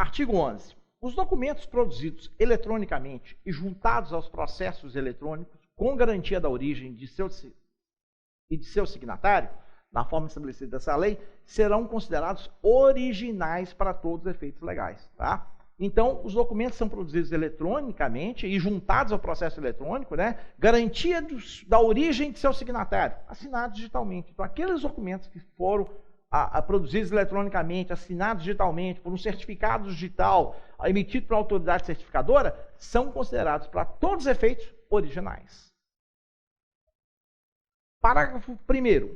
Artigo 11. Os documentos produzidos eletronicamente e juntados aos processos eletrônicos com garantia da origem de seu signatário, na forma estabelecida dessa lei, serão considerados originais para todos os efeitos legais. Tá? Então, os documentos são produzidos eletronicamente e juntados ao processo eletrônico, né? Garantia da origem de seu signatário, assinados digitalmente. Então, aqueles documentos que foram produzidos eletronicamente, assinados digitalmente, por um certificado digital emitido por uma autoridade certificadora, são considerados, para todos os efeitos, originais. Parágrafo 1º.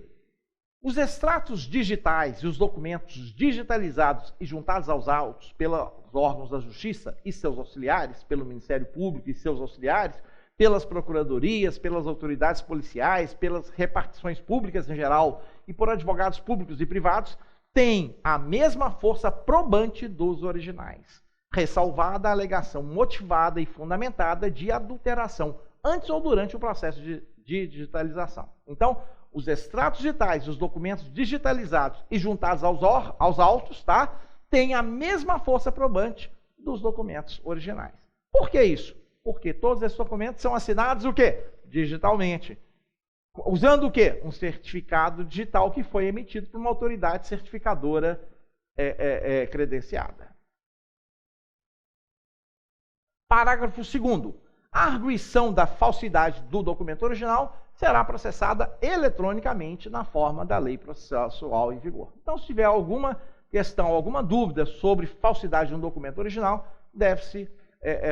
Os extratos digitais e os documentos digitalizados e juntados aos autos pelos órgãos da Justiça e seus auxiliares, pelo Ministério Público e seus auxiliares, pelas procuradorias, pelas autoridades policiais, pelas repartições públicas em geral e por advogados públicos e privados, têm a mesma força probante dos originais, ressalvada a alegação motivada e fundamentada de adulteração antes ou durante o processo de digitalização. Então, os extratos digitais e os documentos digitalizados e juntados aos autos, tá, têm a mesma força probante dos documentos originais. Por que isso? Porque todos esses documentos são assinados o quê? Digitalmente. Usando o quê? Um certificado digital que foi emitido por uma autoridade certificadora credenciada. Parágrafo 2º. A arguição da falsidade do documento original será processada eletronicamente na forma da lei processual em vigor. Então, se tiver alguma questão, alguma dúvida sobre falsidade de um documento original, deve-se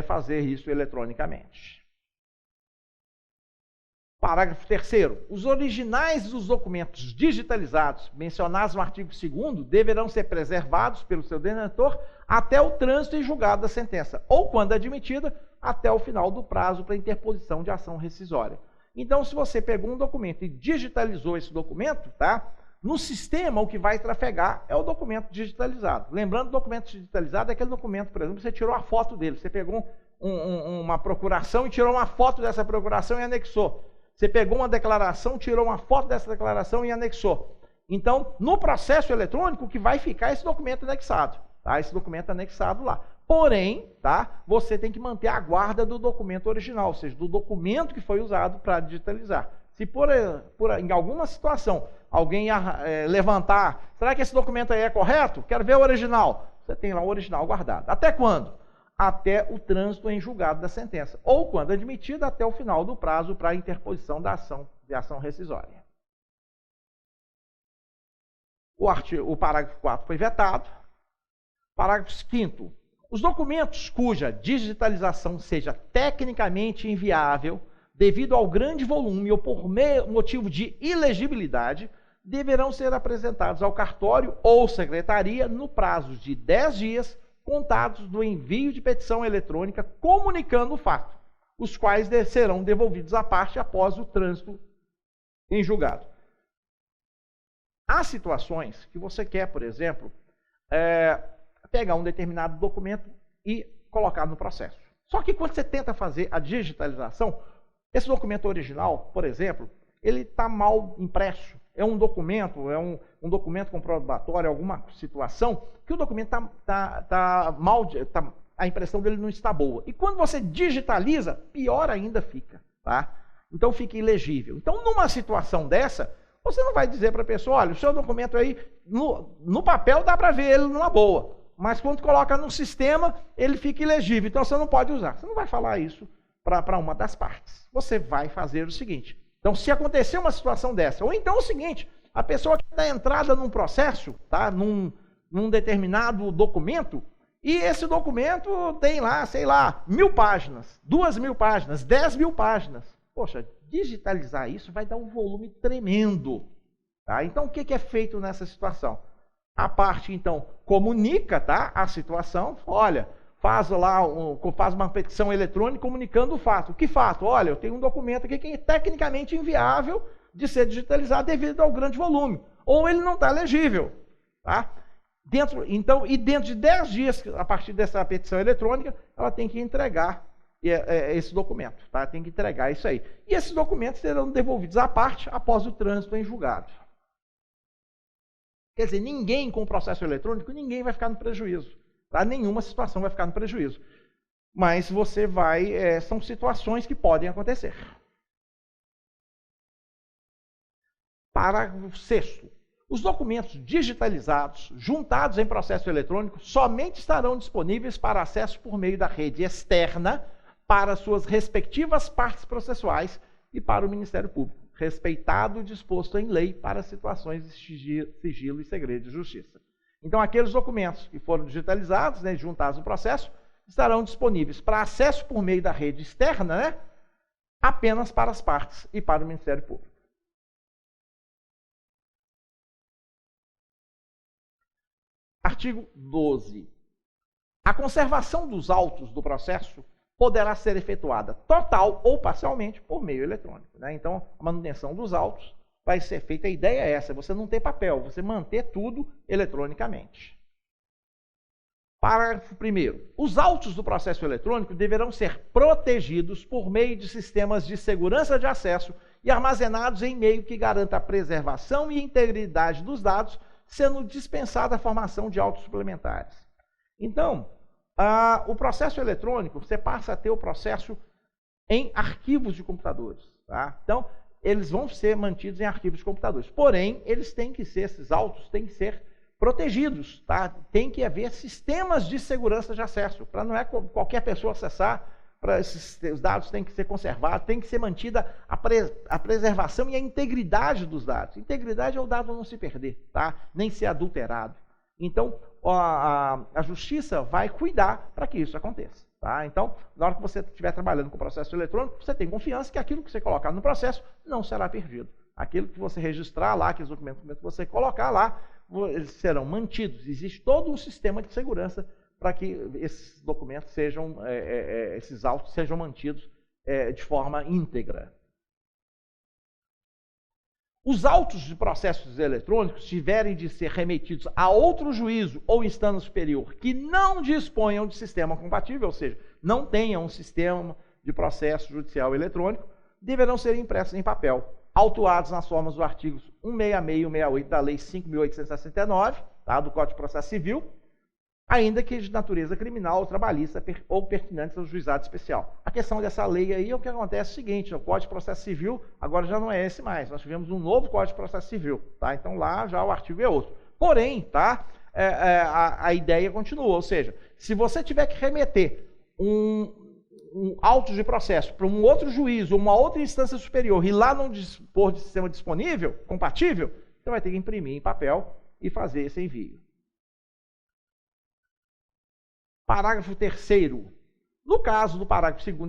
fazer isso eletronicamente. Parágrafo 3º. Os originais dos documentos digitalizados mencionados no artigo 2º deverão ser preservados pelo seu detentor até o trânsito em julgado da sentença, ou, quando admitida, até o final do prazo para interposição de ação rescisória. Então, se você pegou um documento e digitalizou esse documento, tá? No sistema, o que vai trafegar é o documento digitalizado. Lembrando, o documento digitalizado é aquele documento, por exemplo, você tirou a foto dele, você pegou uma procuração e tirou uma foto dessa procuração e anexou. Você pegou uma declaração, tirou uma foto dessa declaração e anexou. Então, no processo eletrônico, o que vai ficar é esse documento anexado, tá? Esse documento anexado lá. Porém, tá, você tem que manter a guarda do documento original, ou seja, do documento que foi usado para digitalizar. Se em alguma situação alguém levantar, será que esse documento aí é correto? Quero ver o original. Você tem lá o original guardado. Até quando? Até o trânsito em julgado da sentença. Ou, quando admitida, até o final do prazo para a interposição de ação rescisória. O parágrafo 4 foi vetado. Parágrafo 5º. Os documentos cuja digitalização seja tecnicamente inviável, devido ao grande volume ou por motivo de ilegibilidade, deverão ser apresentados ao cartório ou secretaria no prazo de 10 dias, contados do envio de petição eletrônica comunicando o fato, os quais serão devolvidos à parte após o trânsito em julgado. Há situações que você quer, por exemplo, pegar um determinado documento e colocar no processo. Só que quando você tenta fazer a digitalização, esse documento original, por exemplo, ele está mal impresso. É um documento comprobatório, alguma situação, que o documento a impressão dele não está boa. E quando você digitaliza, pior ainda fica. Tá? Então fica ilegível. Então, numa situação dessa, você não vai dizer para a pessoa, olha, o seu documento aí, no papel dá para ver ele numa boa, mas quando coloca no sistema, ele fica ilegível, então você não pode usar. Você não vai falar isso para uma das partes. Você vai fazer o seguinte. Então, se acontecer uma situação dessa, ou então o seguinte, a pessoa que dá entrada num processo, tá, num determinado documento, e esse documento tem lá, sei lá, 1000 páginas, 2000 páginas, 10.000 páginas. Poxa, digitalizar isso vai dar um volume tremendo. Tá? Então, o que é feito nessa situação? A parte, então, comunica, tá, a situação, olha, faz uma petição eletrônica comunicando o fato. Que fato? Olha, eu tenho um documento aqui que é tecnicamente inviável de ser digitalizado devido ao grande volume. Ou ele não está legível. Tá? Dentro de 10 dias, a partir dessa petição eletrônica, ela tem que entregar esse documento. Tá? Tem que entregar isso aí. E esses documentos serão devolvidos à parte após o trânsito em julgado. Quer dizer, ninguém com o processo eletrônico, ninguém vai ficar no prejuízo. Tá? Nenhuma situação vai ficar no prejuízo. Mas você vai... são situações que podem acontecer. Parágrafo 6º. Os documentos digitalizados, juntados em processo eletrônico, somente estarão disponíveis para acesso por meio da rede externa para suas respectivas partes processuais e para o Ministério Público, respeitado e disposto em lei para situações de sigilo e segredo de justiça. Então, aqueles documentos que foram digitalizados, né, juntados no processo, estarão disponíveis para acesso por meio da rede externa, né, apenas para as partes e para o Ministério Público. Artigo 12. A conservação dos autos do processo poderá ser efetuada total ou parcialmente por meio eletrônico, né? Então, a manutenção dos autos vai ser feita, a ideia é essa, você não ter papel, você manter tudo eletronicamente. Parágrafo 1º. Os autos do processo eletrônico deverão ser protegidos por meio de sistemas de segurança de acesso e armazenados em meio que garanta a preservação e integridade dos dados, sendo dispensada a formação de autos suplementares. Então, o processo eletrônico, você passa a ter o processo em arquivos de computadores. Tá? Então, eles vão ser mantidos em arquivos de computadores. Porém, eles têm que ser, esses autos têm que ser protegidos. Tá? Tem que haver sistemas de segurança de acesso, para não é qualquer pessoa acessar. Os dados têm que ser conservados, tem que ser mantida a preservação e a integridade dos dados. Integridade é o dado não se perder, tá? Nem ser adulterado. Então, a justiça vai cuidar para que isso aconteça. Tá? Então, na hora que você estiver trabalhando com o processo eletrônico, você tem confiança que aquilo que você colocar no processo não será perdido. Aquilo que você registrar lá, aqueles documentos que você colocar lá, eles serão mantidos. Existe todo um sistema de segurança para que esses documentos sejam, esses autos sejam mantidos de forma íntegra. Os autos de processos eletrônicos tiverem de ser remetidos a outro juízo ou instância superior que não disponham de sistema compatível, ou seja, não tenham um sistema de processo judicial eletrônico, deverão ser impressos em papel, autuados nas formas dos artigos 166 e 168 da Lei 5.869, tá, do Código de Processo Civil, ainda que de natureza criminal ou trabalhista ou pertinentes ao juizado especial. A questão dessa lei aí é o que acontece é o seguinte, o Código de Processo Civil agora já não é esse mais, nós tivemos um novo Código de Processo Civil, tá? Então lá já o artigo é outro. Porém, tá, a ideia continua, ou seja, se você tiver que remeter um auto de processo para um outro juízo ou uma outra instância superior e lá não dispor de sistema disponível, compatível, você vai ter que imprimir em papel e fazer esse envio. Parágrafo 3º. No caso do parágrafo 2º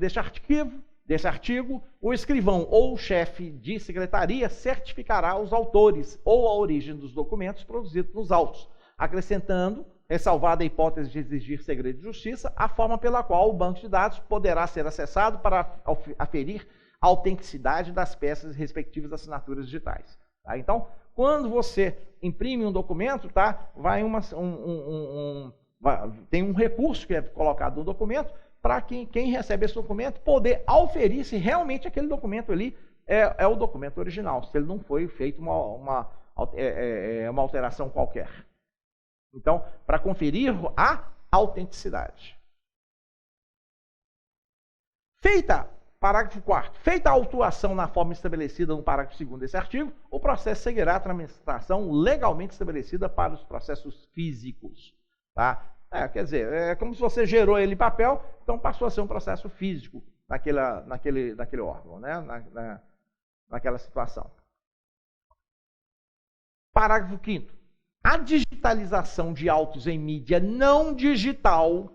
deste artigo, o escrivão ou o chefe de secretaria certificará os autores ou a origem dos documentos produzidos nos autos, acrescentando, ressalvada a hipótese de exigir segredo de justiça, a forma pela qual o banco de dados poderá ser acessado para aferir a autenticidade das peças e respectivas assinaturas digitais. Tá? Então, quando você imprime um documento, tá, vai tem um recurso que é colocado no documento para quem recebe esse documento poder auferir se realmente aquele documento ali é o documento original, se ele não foi feito uma alteração qualquer. Então, para conferir a autenticidade. Parágrafo 4º. Feita a autuação na forma estabelecida no parágrafo 2º desse artigo, o processo seguirá a tramitação legalmente estabelecida para os processos físicos. Tá? Quer dizer, é como se você gerou ele em papel, então passou a ser um processo físico naquele órgão, né? Naquela situação. Parágrafo 5º. A digitalização de autos em mídia não digital,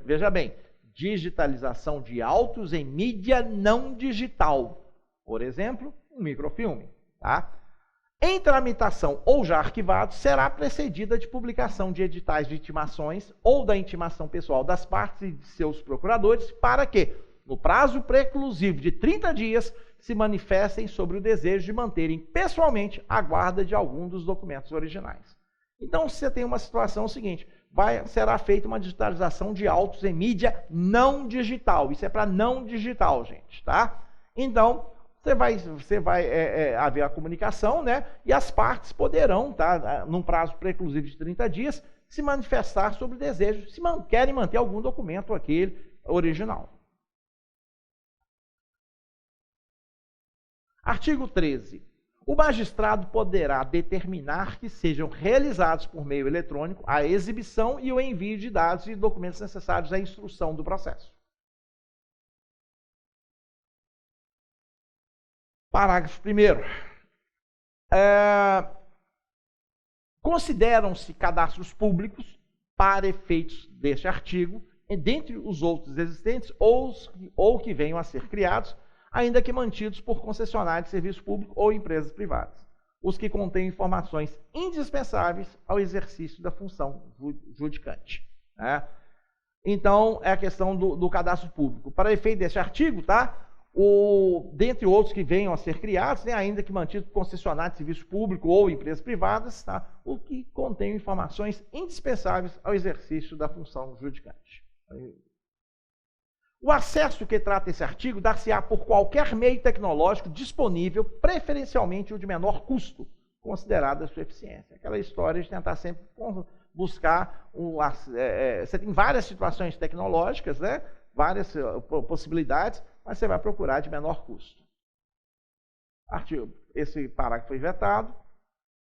veja bem, digitalização de autos em mídia não digital, por exemplo, um microfilme, tá? Em tramitação ou já arquivado, será precedida de publicação de editais de intimações ou da intimação pessoal das partes e de seus procuradores, para que, no prazo preclusivo de 30 dias, se manifestem sobre o desejo de manterem pessoalmente a guarda de algum dos documentos originais. Então, você tem uma situação seguinte, será feita uma digitalização de autos em mídia não digital. Isso é para não digital, gente, tá? Então, você vai haver a comunicação, né? E as partes poderão, tá, num prazo preclusivo de 30 dias, se manifestar sobre o desejo, se querem manter algum documento aquele original. Artigo 13. O magistrado poderá determinar que sejam realizados por meio eletrônico a exibição e o envio de dados e documentos necessários à instrução do processo. Parágrafo 1º. Consideram-se cadastros públicos, para efeitos deste artigo, dentre os outros existentes ou que venham a ser criados, ainda que mantidos por concessionários de serviço público ou empresas privadas, os que contêm informações indispensáveis ao exercício da função judicante. Né? Então, é a questão do cadastro público. Para efeito deste artigo, tá? Dentre outros que venham a ser criados, né, ainda que mantidos por concessionários de serviço público ou empresas privadas, tá? O que contém informações indispensáveis ao exercício da função judicante. O acesso que trata esse artigo dar-se-á por qualquer meio tecnológico disponível, preferencialmente o de menor custo, considerada a sua eficiência. Aquela história de tentar sempre buscar... você tem várias situações tecnológicas, né? Várias possibilidades, mas você vai procurar de menor custo. Esse parágrafo foi vetado.